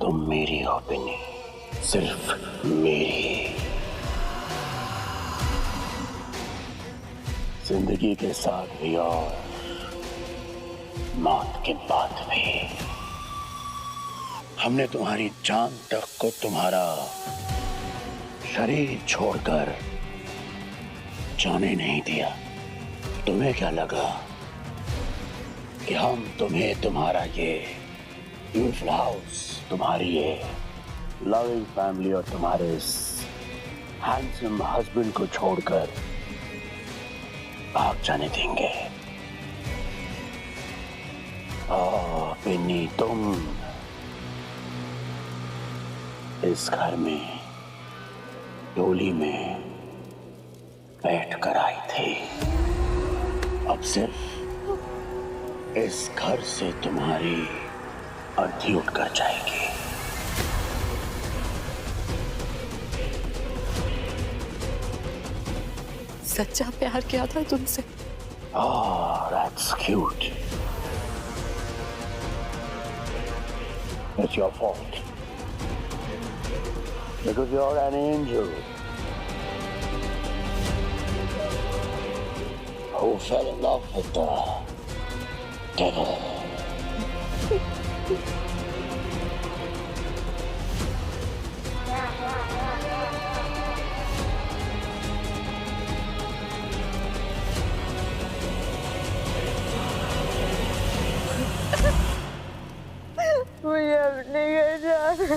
तुम मेरी हो पिन्नी, सिर्फ मेरी। जिंदगी के साथ भी और मौत के बाद भी हमने तुम्हारी जान तक को तुम्हारा शरीर छोड़कर जाने नहीं दिया। तुम्हें क्या लगा कि हम तुम्हें तुम्हारा ये ब्यूटीफुल हाउस, तुम्हारी ये लविंग फैमिली और तुम्हारे इस हैंडसम हस्बैंड को छोड़कर भाग जाने देंगे? ओह पिन्नी, तुम इस घर में डोली में बैठ कर आई थी, अब सिर्फ इस घर से तुम्हारी अर्थी उठकर जाएगी। सच्चा प्यार किया था तुमसे। Oh, that's cute. It's your fault. Because you're an angel who fell in love with the devil. मुझे अपने घर जाना।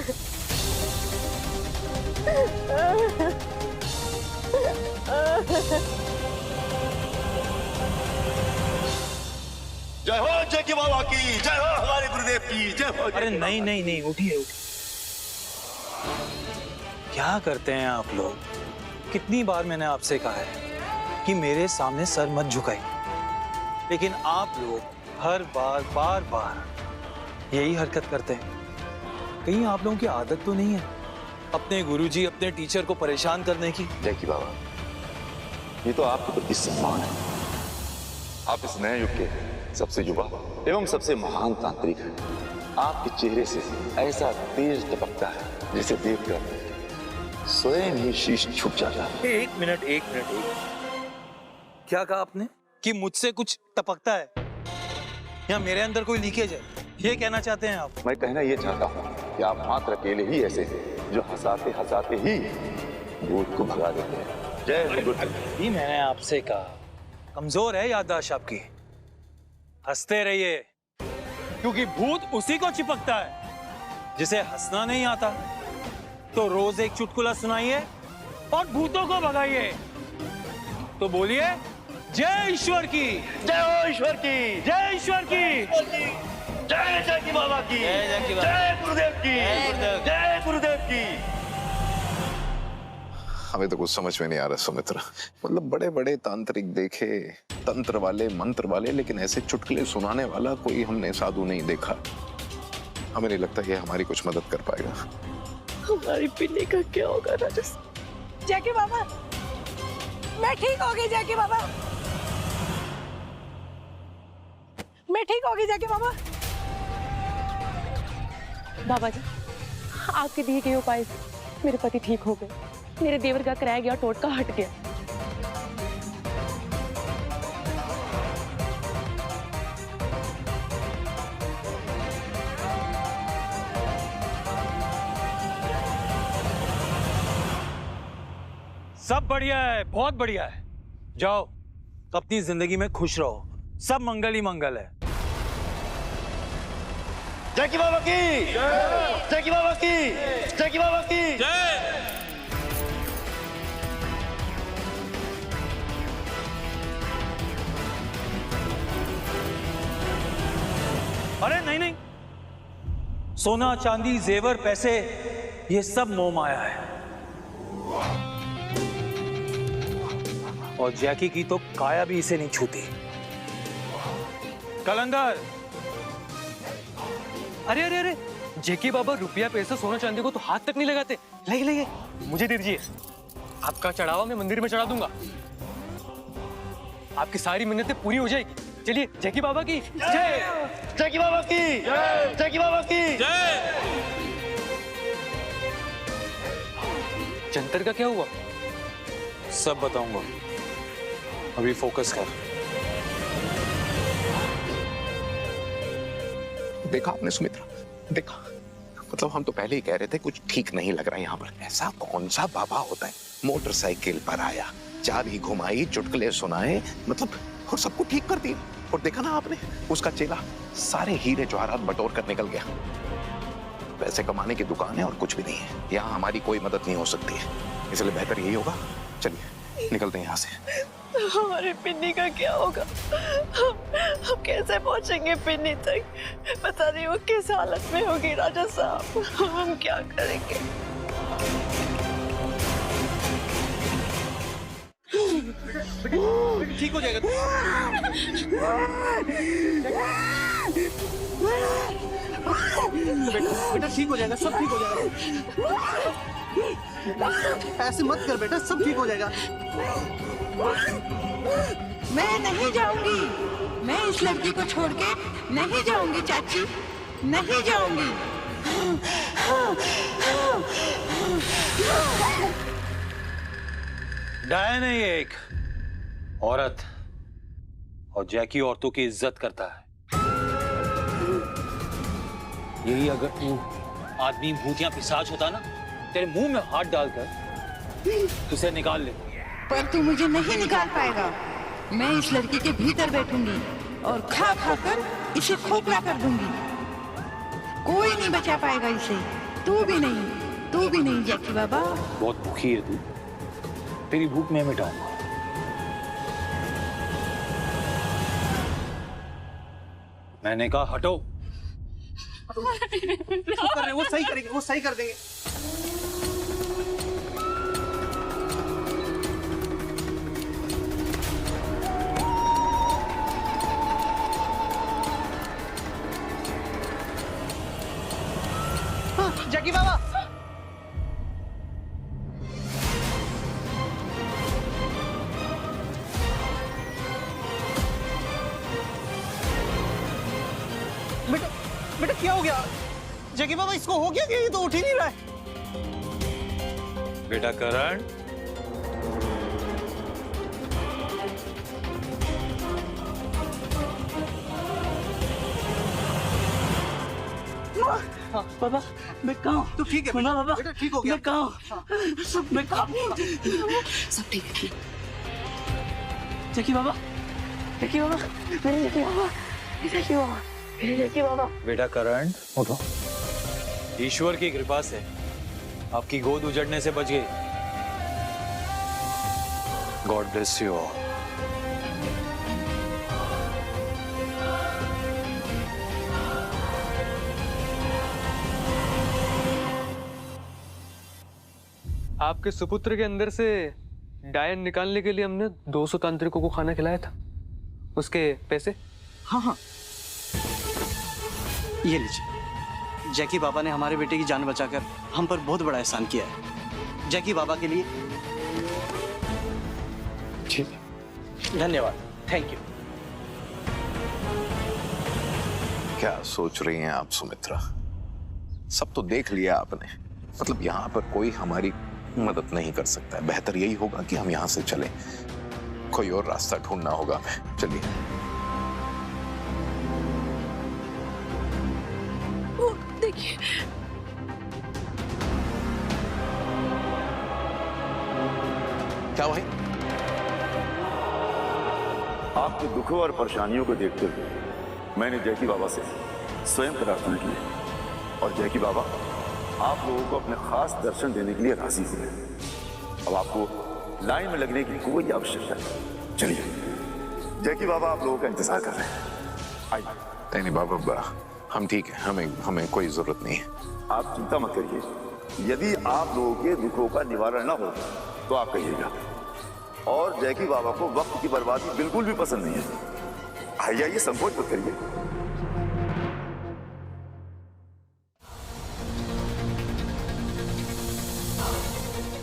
जय हो जय बाबा की, जय हो हमारे गुरुदेव की, जय हो। अरे नहीं नहीं नहीं, उठिए उठिए। क्या करते हैं आप लोग? कितनी बार मैंने आपसे कहा है कि मेरे सामने सर मत झुकाइए, लेकिन आप लोग हर बार बार यही हरकत करते हैं। कहीं आप लोगों की आदत तो नहीं है अपने गुरुजी, अपने टीचर को परेशान करने की? जय बाबा, ये तो आपके प्रति सम्मान है। आप इस नए युग के सबसे युवा एवं सबसे महान तांत्रिक हैं। आपके चेहरे से ऐसा तेज टपकता है जिसे देखकर स्वयं ही शीश झुक जाता है। एक मिनट। क्या कहा आपने कि मुझसे कुछ टपकता है या मेरे अंदर कोई लीकेज है? ये कहना चाहते हैं आप? मैं कहना ये चाहता हूँ कि आप मात्र अकेले ही ऐसे हैं जो हंसाते हंसाते ही भूत को भगा देते हैं। जय गुरु। ये मैंने आपसे कहा, कमजोर है याददाश्त आपकी। हंसते रहिए, क्योंकि भूत उसी को चिपकता है जिसे हंसना नहीं आता। तो रोज एक चुटकुला सुनाइए और भूतों को भगाइए। तो बोलिए, जय ईश्वर की, जय हो ईश्वर की, जय ईश्वर की, जय जय की बाबा की, जय गुरुदेव की, जय गुरुदेव की। हमें तो कुछ समझ में नहीं आ रहा सुमित्रा। मतलब बड़े बड़े तांत्रिक देखे, तंत्र वाले, मंत्र वाले, लेकिन ऐसे चुटकुले सुनाने वाला कोई हमने साधु नहीं देखा। हमें नहीं लगता ये हमारी कुछ मदद कर पाएगा। हमारी पिन्नी का क्या होगा राजस? जैकी बाबा, मैं ठीक हो गई। जैकी बाबा, मैं ठीक हो गई। जैकी बाबा, बाबा जी, आपके दिए गए उपाय से मेरे पति ठीक हो गए। मेरे देवर का कराया गया टोटका हट गया। सब बढ़िया है, बहुत बढ़िया है। जाओ अपनी जिंदगी में खुश रहो, सब मंगल ही मंगल है। जय की बाबा की, जय की बाबा की, जय की बाबा की, जय। अरे नहीं नहीं, सोना चांदी जेवर पैसे ये सब मोह माया है, और जैकी की तो काया भी इसे नहीं छूती। कलंदर, अरे अरे अरे, जेकी बाबा रुपया पैसा सोना चांदी को तो हाथ तक नहीं लगाते। लगे लगे, मुझे दे दीजिए। आपका चढ़ावा मैं मंदिर में चढ़ा दूंगा। आपकी सारी मिन्नतें पूरी हो जाएगी। चलिए, जेकी बाबा की जय, जय की बाबा की, जय की बाबा की, जय। मंत्र का क्या हुआ? सब बताऊंगा, अभी फोकस कर। देखा आपने सुमित्रा, देखा? मतलब हम तो पहले ही कह रहे थे कुछ ठीक नहीं लग रहा है यहाँ पर। ऐसा कौन सा बाबा होता है, मोटरसाइकिल पर आया, चाबी घुमाई, चुटकुले सुनाए, मतलब और सबको ठीक कर दिया। और देखा ना आपने, उसका चेला सारे हीरे जवाहरात बटोर कर निकल गया। पैसे कमाने की दुकान है और कुछ भी नहीं है। यहाँ हमारी कोई मदद नहीं हो सकती है, इसलिए बेहतर यही होगा, चलिए निकलते हैं यहाँ से। हमारे पिन्नी का क्या होगा? हम कैसे पहुंचेंगे पिन्नी तक? पता नहीं वो किस हालत में होगी राजा साहब। हम क्या करेंगे? ठीक हो जाएगा। बेटा ठीक हो जाएगा, सब ठीक हो जाएगा। ऐसे मत कर बेटा, सब ठीक हो जाएगा। मैं नहीं जाऊंगी, मैं इस लड़की को छोड़ के नहीं जाऊंगी चाची, नहीं जाऊंगी। डायन है ये एक औरत, और जैकी औरतों की इज्जत करता है। यही अगर तू आदमी भूतिया पिशाच होता ना, तेरे मुंह में हाथ डालकर तुझे निकाल ले। पर तू मुझे नहीं निकाल पाएगा। मैं इस लड़की के भीतर बैठूंगी और खा खा कर इसे खोखला कर दूंगी। कोई नहीं बचा पाएगा इसे, तू भी नहीं जैकी बाबा। बहुत भूखी है तू, तेरी भूख मैं मिटाऊंगा। मैंने कहा हटो। कर रहे, वो सही करेंगे, वो सही कर देंगे। जैकी बाबा, बेटा क्या हो गया? जैकी बाबा इसको हो गया कि ये तो उठ ही नहीं रहा है। बेटा करण, बाबा मैं कहाँ? तो ठीक है बाबा, बेटा ठीक हो गया। मैं कहाँ? मैं कहाँ? सब ठीक है। जैकी बाबा, जैकी बाबा, मेरे जैकी बाबा, जैकी बाबा, मेरे जैकी बाबा। बेटा करण उठो। ईश्वर की कृपा से आपकी गोद उजड़ने से बच गई। God bless you all. आपके सुपुत्र के अंदर से डायन निकालने के लिए हमने 200 तांत्रिकों को खाना खिलाया था। उसके पैसे? हाँ, ये लीजिए। जैकी बाबा ने हमारे बेटे की जान बचाकर हम पर बहुत बड़ा एहसान किया है। जैकी बाबा के लिए धन्यवाद। Thank you. क्या सोच रही हैं आप सुमित्रा? सब तो देख लिया आपने। मतलब यहाँ पर कोई हमारी मदद नहीं कर सकता है। बेहतर यही होगा कि हम यहाँ से चलें। कोई और रास्ता ढूंढना होगा हमें। चलिए। देखिए, क्या भाई? आपके दुखों और परेशानियों को देखते हुए मैंने जैकी बाबा से स्वयं प्रार्थना की और जैकी बाबा आप लोगों को अपने खास दर्शन देने के लिए राजी हुए। अब आपको लाइन में लगने की कोई आवश्यकता नहीं। चलिए, जैकी बाबा आप लोगों का इंतजार कर रहे हैं। आइए। नहीं बाबा, हम ठीक है, हमें कोई जरूरत नहीं है। आप चिंता मत करिए। यदि आप लोगों के दुखों का निवारण ना हो तो आप कहिएगा। और जैकी बाबा को वक्त की बर्बादी बिल्कुल भी पसंद नहीं है। आइए, संकोच मत करिए।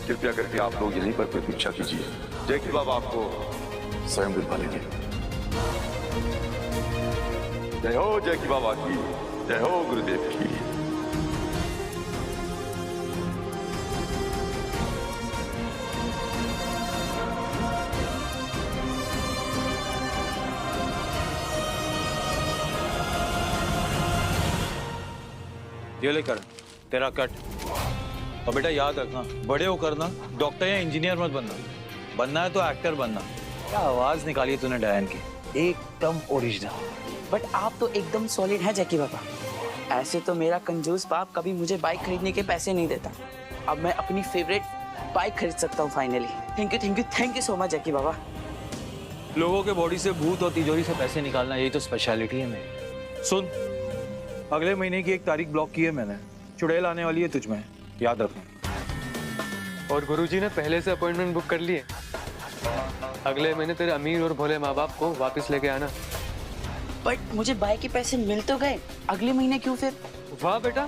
कृपया करके आप लोग यहीं पर प्रतीक्षा कीजिए। जैकी बाबा आपको स्वयं दिलवा लेंगे। जय हो जैकी बाबा की, जय हो गुरुदेव की। ये लेकर तेरा कट। और बेटा याद रखना, बड़े होकर ना डॉक्टर या इंजीनियर मत बनना, बनना है तो एक्टर बनना। क्या आवाज निकाली तूने डायन की, एकदम ओरिजिनल। बट आप तो एकदम सॉलिड है जैकी बाबा। ऐसे तो मेरा कंजूस बाप कभी मुझे बाइक खरीदने के पैसे नहीं देता। अब मैं अपनी फेवरेट बाइक खरीद सकता हूँ finally. Thank you so much Jackie बाबा। लोगों के बॉडी से भूत और तिजोरी से पैसे निकालना, यही तो स्पेशलिटी है मेरी। सुन, अगले महीने की 1 तारीख ब्लॉक की है मैंने, चुड़ैल आने वाली है तुझ में, याद रखना। और गुरुजी ने पहले से अपॉइंटमेंट बुक कर ली है। अगले महीने तेरे अमीर और भोले माँ बाप को वापस लेके आना। बट मुझे बाइक के पैसे मिल तो गए, अगले महीने क्यों फिर? वाह बेटा,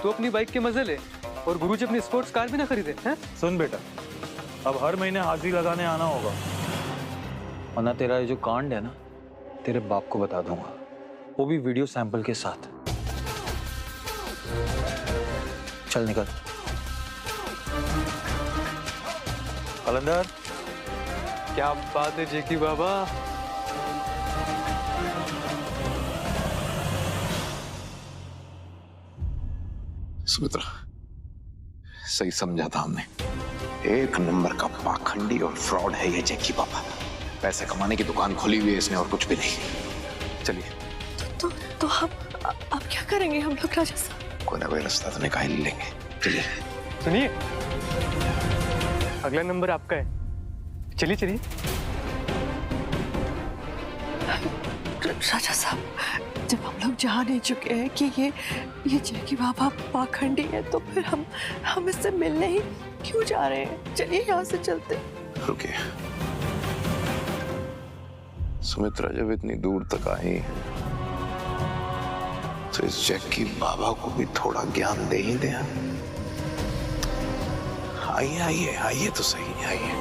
तू अपनी बाइक के मजे ले और गुरुजी अपनी स्पोर्ट्स कार भी ना खरीदे हैं? सुन बेटा, अब हर महीने हाजिरी लगाने आना होगा, वरना तेरा ये जो कांड है ना, तेरे बाप को बता दूंगा, वो भी वीडियो सैंपल के साथ। चल निकल। कलंदर, क्या बात है जेकी बाबा। सुमित्रा, सही समझा था हमने। 1 नंबर का पाखंडी और फ्रॉड है ये जैकी बाबा। पैसे कमाने की दुकान खोली हुई है इसने और कुछ भी नहीं। चलिए। तो अब क्या करेंगे हम लोग राजा साहब? कोई ना कोई रास्ता तो निकाल लेंगे। चलिए। सुनिए, अगला नंबर आपका है, चलिए चलिए। राजा साहब, जब हम लोग जान ही चुके हैं कि ये जैकी बाबा पाखंडी है, तो फिर हम इससे मिलने ही क्यों जा रहे हैं? चलिए यहाँ से चलते। रुकिए सुमित्रा, जब इतनी दूर तक आई तो इस जैकी बाबा को भी थोड़ा ज्ञान दे ही दे। आइए आइए आइए तो सही, आइए।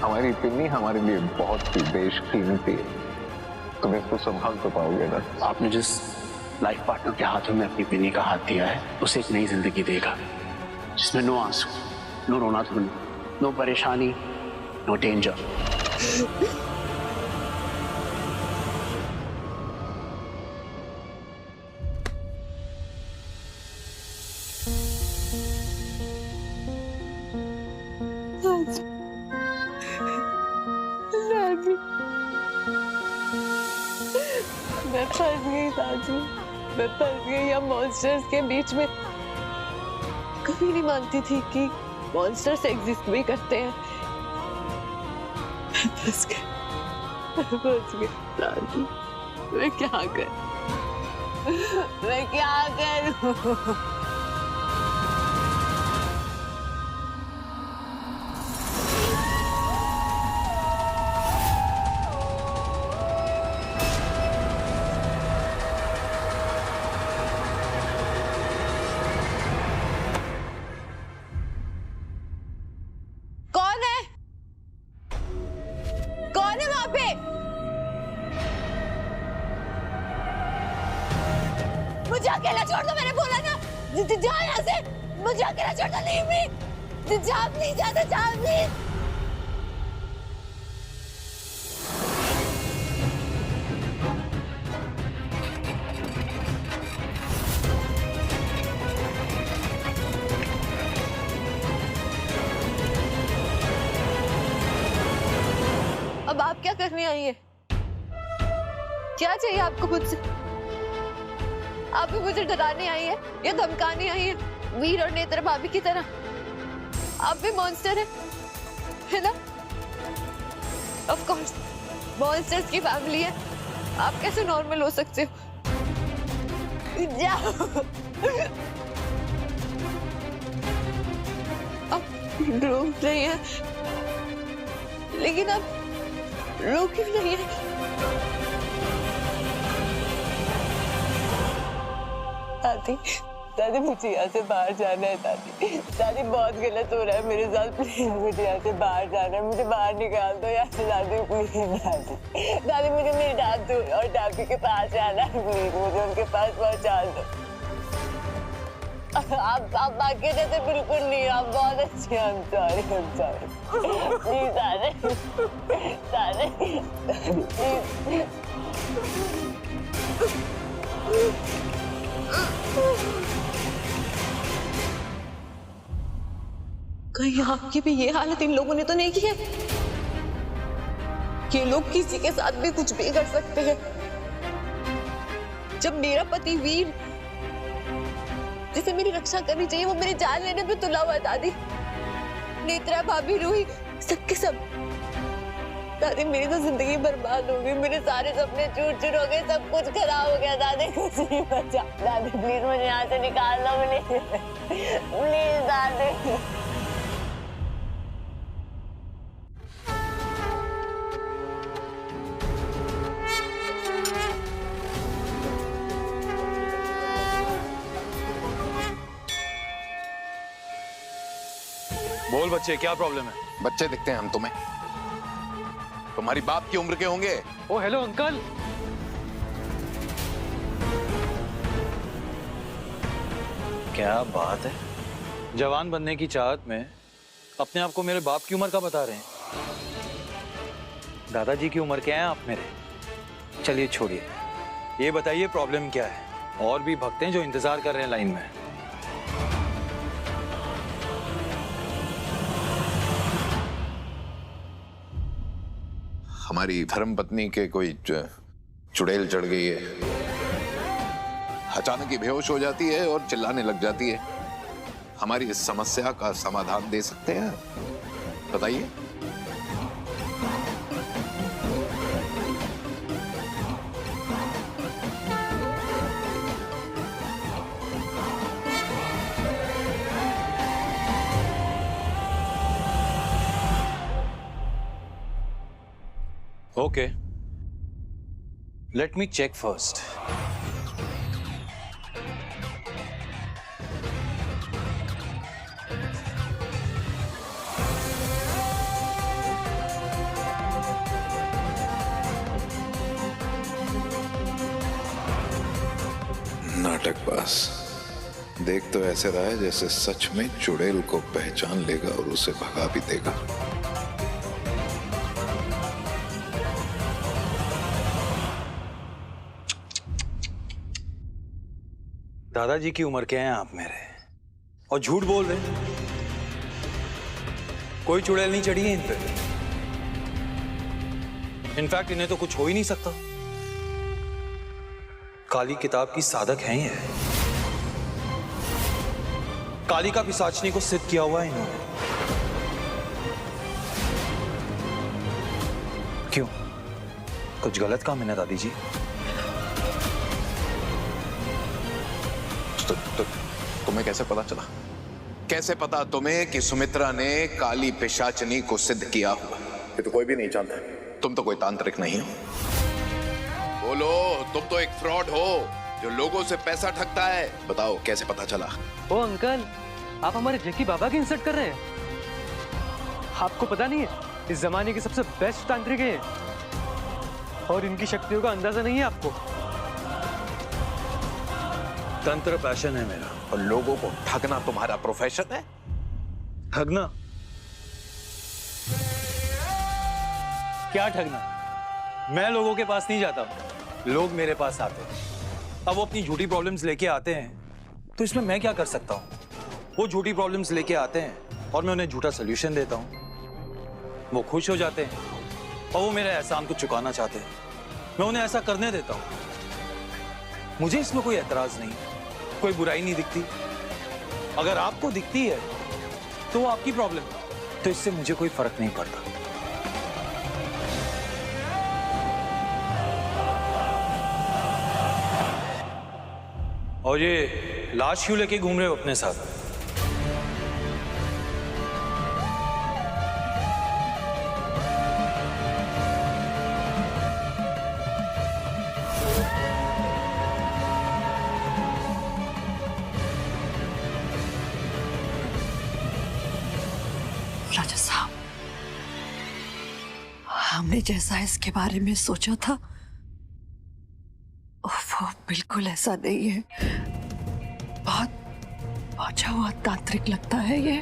हमारी पिन्नी हमारे लिए बहुत ही बेशकीमती है, तुम इसको संभाल तो पाओगे ना? आपने जिस लाइफ पार्टनर के हाथों में अपनी पिन्नी का हाथ दिया है, उसे एक नई जिंदगी देगा, जिसमें नो आंसू, नो रोना धोना, नो परेशानी, नो डेंजर। मैं फंस गई दादी, मैं फंस गई या मॉन्स्टर्स के बीच में। कभी नहीं मानती थी कि मॉन्स्टर्स एग्जिस्ट भी करते हैं। फंस गई दादी, मैं क्या करूं? मुझे अकेला छोड़ दो, मैंने बोला ना। जा यहाँ से, मुझे अकेला छोड़ दो। Leave me. जा प्लीज, जा प्लीज। अब आप क्या करने आई है? क्या चाहिए आपको मुझसे? आप भी मुझे डराने आई है या धमकाने आई है, वीर और नेत्र भाभी की तरह? आप भी मॉन्स्टर है ना? ऑफ कोर्स, मॉन्स्टर्स की फैमिली है। आप कैसे नॉर्मल हो सकते हो? जाओ। आप रोक रही हैं, लेकिन आप रोक क्यों नहीं है? दादी मुझे यहाँ से बाहर जाना है। दादी बहुत गलत हो रहा है मेरे साथ, प्लीज मुझे यहाँ से बाहर जाना है, मुझे बाहर निकाल दो यहाँ से। दादी प्लीज, दादी मुझे मेरी दादू और दादी के पास जाना है, प्लीज मुझे उनके पास पहुँचा दो। आप बाकी जैसे बिल्कुल नहीं, आप बहुत अच्छे हैं। I'm sorry, I'm sorry. Please, दादा, कहीं आपकी भी ये हालत इन लोगों ने तो नहीं की है? ये लोग किसी के साथ भी कुछ भी कर सकते हैं। जब मेरा पति वीर, जिसे मेरी रक्षा करनी चाहिए, वो मेरी जान लेने पे तुला हुआ है दादी। नेत्रा, भाभी, रूही, सबके सब। दादी मेरी तो जिंदगी बर्बाद हो गई, मेरे सारे सपने चूर चूर हो गए, सब कुछ खराब हो गया। दादी कुछ नहीं बचा। दादी प्लीज मुझे यहाँ से निकाल दो, प्लीज दादी। बोल बच्चे, क्या प्रॉब्लम है? बच्चे दिखते हैं हम तुम्हें? तुम्हारी बाप की उम्र के होंगे। ओ हेलो अंकल। क्या बात है, जवान बनने की चाहत में अपने आप को मेरे बाप की उम्र का बता रहे हैं। दादाजी की उम्र क्या है आप मेरे? चलिए छोड़िए, ये बताइए प्रॉब्लम क्या है? और भी भक्त हैं जो इंतजार कर रहे हैं लाइन में। हमारी धर्मपत्नी के कोई चुड़ैल चढ़ गई है, अचानक ही बेहोश हो जाती है और चिल्लाने लग जाती है। हमारी इस समस्या का समाधान दे सकते हैं? बताइए। Okay. Let me check first. नाटकबाज, देख तो ऐसे रहा है जैसे सच में चुड़ैल को पहचान लेगा और उसे भगा भी देगा। दादाजी की उम्र के हैं आप मेरे, और झूठ बोल रहे? कोई चुड़ैल नहीं चढ़ी है इन पे। इनफैक्ट इन्हें तो कुछ हो ही नहीं सकता। काली किताब की साधक हैं ये। काली का पिशाचनी को सिद्ध किया हुआ है इन्होंने। क्यों, कुछ गलत काम है ना दादी जी? तो तुम्हें कैसे पता चला? कैसे पता तुम्हें कि सुमित्रा ने काली पिशाचनी को सिद्ध किया हुआ? ये तो कोई भी नहीं जानता। तुम तो कोई तांत्रिक नहीं हो। बोलो, तुम तो एक फ्रॉड हो जो लोगों से पैसा ठगता है। बताओ कैसे पता चला? ओ अंकल, आप हमारे जैकी बाबा की इंसल्ट कर रहे हैं। आपको पता नहीं है, इस जमाने के सबसे बेस्ट तांत्रिक हैं और इनकी शक्तियों का अंदाजा नहीं है आपको। तंत्र पैशन है मेरा। और लोगों को ठगना तुम्हारा प्रोफेशन है? ठगना? क्या ठगना? मैं लोगों के पास नहीं जाता, लोग मेरे पास आते हैं। अब वो अपनी झूठी प्रॉब्लम्स लेके आते हैं, तो इसमें मैं क्या कर सकता हूँ? वो झूठी प्रॉब्लम्स लेके आते हैं और मैं उन्हें झूठा सोल्यूशन देता हूँ। वो खुश हो जाते हैं और वो मेरे एहसान को चुकाना चाहते हैं। मैं उन्हें ऐसा करने देता हूँ। मुझे इसमें कोई एतराज नहीं, कोई बुराई नहीं दिखती। अगर आपको दिखती है तो वो आपकी प्रॉब्लम है, तो इससे मुझे कोई फर्क नहीं पड़ता। और ये लाश क्यों लेके घूम रहे हो अपने साथ? राजा साहब, हमने जैसा इसके बारे में सोचा था वो बिल्कुल ऐसा नहीं है। बहुत बाचा हुआ तांत्रिक लगता है ये।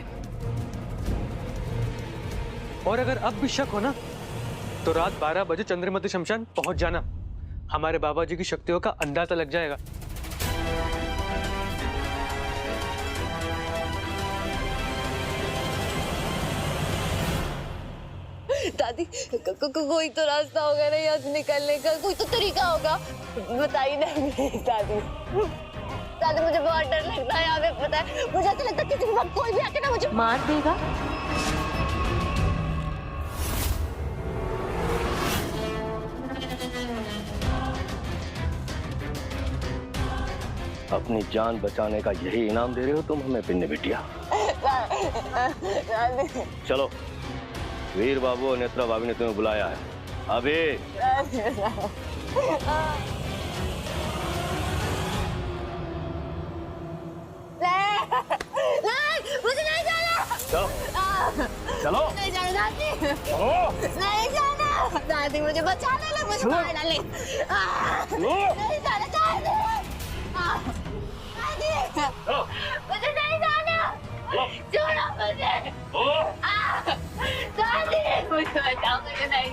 और अगर अब भी शक हो ना तो रात 12 बजे चंद्रमती शमशान पहुंच जाना। हमारे बाबा जी की शक्तियों का अंदाजा लग जाएगा। दादी कोई तो रास्ता होगा ना यहाँ से निकलने का, कोई तो तरीका होगा, बताइए ना प्लीज दादी। दादी मुझे बहुत डर लगता है यहाँ पे, पता है मुझे ऐसा लगता है किसी भी वक्त कोई भी आके ना मुझे मार देगा। अपनी जान बचाने का यही इनाम दे रहे हो तुम हमें, पिन्नी बिटिया? चलो, वीर बाबू और नेत्रा भाभी ने तुम्हें बुलाया है। अभी मुझे नहीं जाना। चलो चलो नहीं जाना दादी, नहीं जाना दादी, मुझे बचाने ले, मुझे मार डाले। नहीं जाना दादी, मुझे नहीं जाना, छोड़ो मुझे दादी, मुझे बचाओ, मुझे नहीं